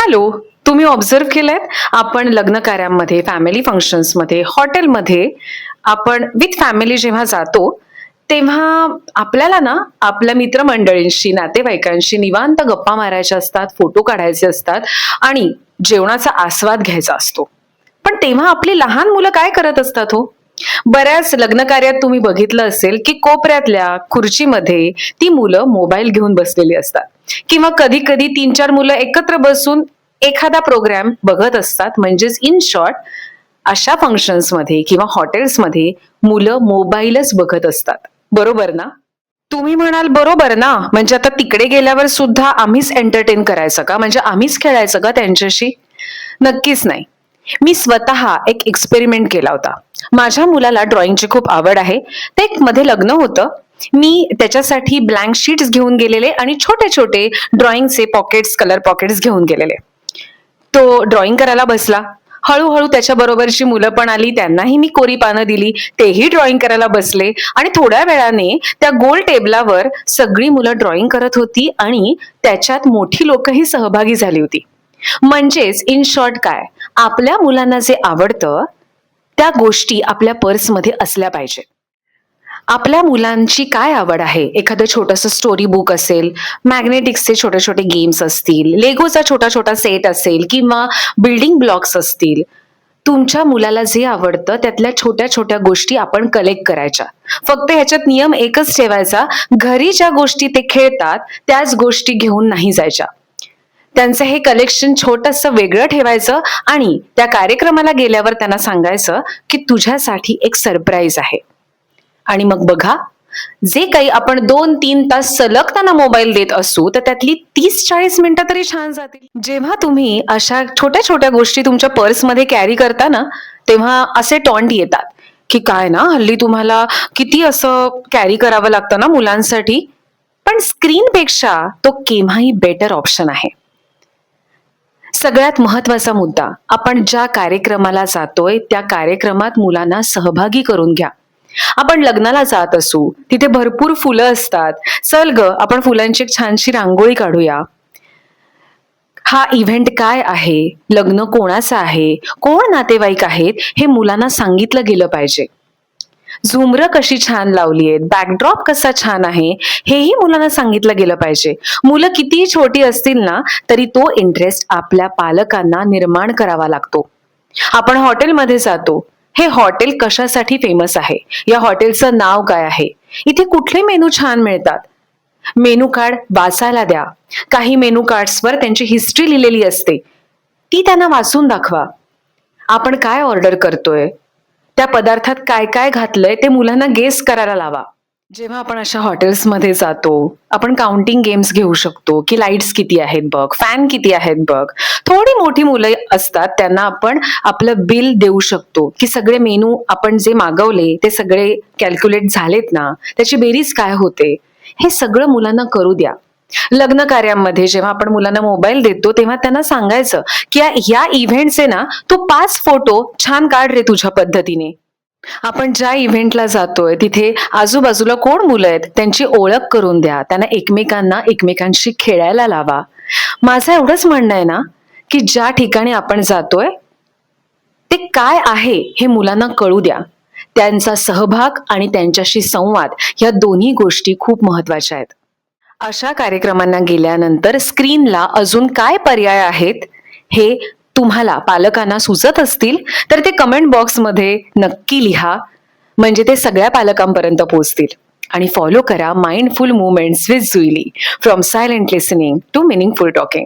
Hello. तुम्ही observe केलंय, आपण लग्न कार्यांमध्ये, फॅमिली फंक्शन्समध्ये, हॉटेलमध्ये आपण विथ फॅमिली जेव्हा जातो, तेव्हा आपल्याला ना आपल्या मित्रमंडळींशी, नातेवाईकांशी निवांत गप्पा मारायच्या असतात, फोटो काढायचे असतात आणि जेवणाचा आस्वाद घ्यायचा असतो. पण तेव्हा आपली लहान मुलं काय करत असतात हो? बऱ्याच लग्न कार्यात तुम्ही बघितलं असेल की कोपऱ्यातल्या खुर्चीमध्ये ती मुलं मोबाईल घेऊन बसलेली असतात किंवा कधी कधी 3-4 मुलं एकत्र बसून एखादा प्रोग्राम बघत असतात. म्हणजेच इन शॉर्ट, अशा फंक्शन्समध्ये किंवा हॉटेल्समध्ये मुलं मोबाईलच बघत असतात. बरोबर ना? तुम्ही म्हणाल बरोबर ना, म्हणजे आता तिकडे गेल्यावर सुद्धा आम्हीच एंटरटेन करायचं का, म्हणजे आम्हीच खेळायचं का त्यांच्याशी? नक्कीच नाही. मी स्वतः एक एक्सपेरिमेंट केला होता. माझ्या मुलाला ड्रॉइंगची खूप आवड आहे. ते एक मध्ये लग्न होतं. मी त्याच्यासाठी ब्लँक शीट्स घेऊन गेलेले आणि छोटे छोटे ड्रॉइंगचे पॉकेट्स, कलर पॉकेट्स घेऊन गेलेले. तो ड्रॉइंग करायला बसला. हळूहळू त्याच्या बरोबरची मुलं पण आली, त्यांनाही मी कोरी पानं दिली, तेही ड्रॉइंग करायला बसले आणि थोड्या वेळाने त्या गोल टेबलावर सगळी मुलं ड्रॉइंग करत होती आणि त्याच्यात मोठी लोकही सहभागी झाली होती. म्हणजेच इन शॉर्ट काय, आपल्या मुलांना जे आवडतं त्या गोष्टी आपल्या पर्समध्ये असल्या पाहिजे. आपल्या मुलांची काय आवड आहे, एखादं छोटंसं स्टोरी बुक असेल, मॅग्नेटिक्सचे छोटे छोटे गेम्स असतील, लेगोचा छोटा छोटा सेट असेल किंवा बिल्डिंग ब्लॉक्स असतील. तुमच्या मुलाला जे आवडतं त्यातल्या छोट्या छोट्या गोष्टी आपण कलेक्ट करायच्या. फक्त ह्याच्यात नियम एकच ठेवायचा, घरी ज्या गोष्टी ते खेळतात त्याच गोष्टी घेऊन नाही जायच्या. त्यांचं हे कलेक्शन छोटंसं वेगळं ठेवायचं आणि त्या कार्यक्रमाला गेल्यावर त्यांना सांगायचं की तुझ्यासाठी एक सरप्राईज आहे. आणि मग बघा, जे काही आपण 2-3 तास सलग त्यांना मोबाईल देत असू तर त्यातली 30-40 मिनिटं तरी छान जातील. जेव्हा तुम्ही अशा छोट्या छोट्या गोष्टी तुमच्या पर्समध्ये कॅरी करता ना, तेव्हा असे टॉन्ट येतात की काय ना, हल्ली तुम्हाला किती असं कॅरी करावं लागतं ना मुलांसाठी. पण स्क्रीनपेक्षा तो केव्हाही बेटर ऑप्शन आहे. सगळ्यात महत्वाचा मुद्दा, आपण ज्या कार्यक्रमाला जातोय त्या कार्यक्रमात मुलांना सहभागी करून घ्या. आपण लग्नाला जात असू, तिथे भरपूर फुलं असतात. चल ग, आपण फुलांची एक छानशी रांगोळी काढूया. हा इव्हेंट काय आहे, लग्न कोणाचं आहे, कोण नातेवाईक आहेत, हे मुलांना सांगितलं गेलं पाहिजे. झुमरं कशी छान लावली आहेत, बॅकड्रॉप कसा छान आहे, हेही मुलांना सांगितलं गेलं पाहिजे. मुलं कितीही छोटी असतील ना, तरी तो इंटरेस्ट आपल्या पालकांना निर्माण करावा लागतो. आपण हॉटेलमध्ये जातो, हे हॉटेल कशासाठी फेमस आहे, या हॉटेलचं नाव काय आहे, इथे कुठले मेनू छान मिळतात, मेनू कार्ड वाचायला द्या. काही मेनू कार्ड्सवर त्यांची हिस्ट्री लिहिलेली असते, ती त्यांना वाचून दाखवा. आपण काय ऑर्डर करतोय, त्या पदार्थात काय काय घातलंय ते मुलांना गेस करायला लावा. जेव्हा आपण अशा हॉटेल्समध्ये जातो, आपण काउंटिंग गेम्स घेऊ शकतो की लाईट्स किती आहेत बघ, फॅन किती आहेत बघ. थोडी मोठी मुलं असतात त्यांना आपण आपलं बिल देऊ शकतो की सगळे मेनू आपण जे मागवले ते सगळे कॅल्क्युलेट झालेत ना, त्याची बेरीज काय होते, हे सगळं मुलांना करू द्या. लग्न कार्यामध्ये जेव्हा आपण मुलांना मोबाईल देतो तेव्हा त्यांना सांगायचं की या इव्हेंटचे ना तू 5 फोटो छान काढ रे तुझ्या पद्धतीने. आपण ज्या इव्हेंटला जातोय तिथे आजूबाजूला कोण मुलं आहेत त्यांची ओळख करून द्या. त्यांना एकमेकांशी खेळायला लावा. माझं एवढंच म्हणणं आहे ना की ज्या ठिकाणी आपण जातोय ते काय आहे हे मुलांना कळू द्या. त्यांचा सहभाग आणि त्यांच्याशी संवाद या दोन्ही गोष्टी खूप महत्वाच्या आहेत. अशा कार्यक्रमांना गेल्यानंतर स्क्रीनला अजून काय पर्याय आहेत हे तुम्हाला पालकांना सुचत असतील तर ते कमेंट बॉक्समध्ये नक्की लिहा, म्हणजे ते सगळ्या पालकांपर्यंत पोहोचतील. आणि फॉलो करा mindful movements with Juili, from silent listening to meaningful talking.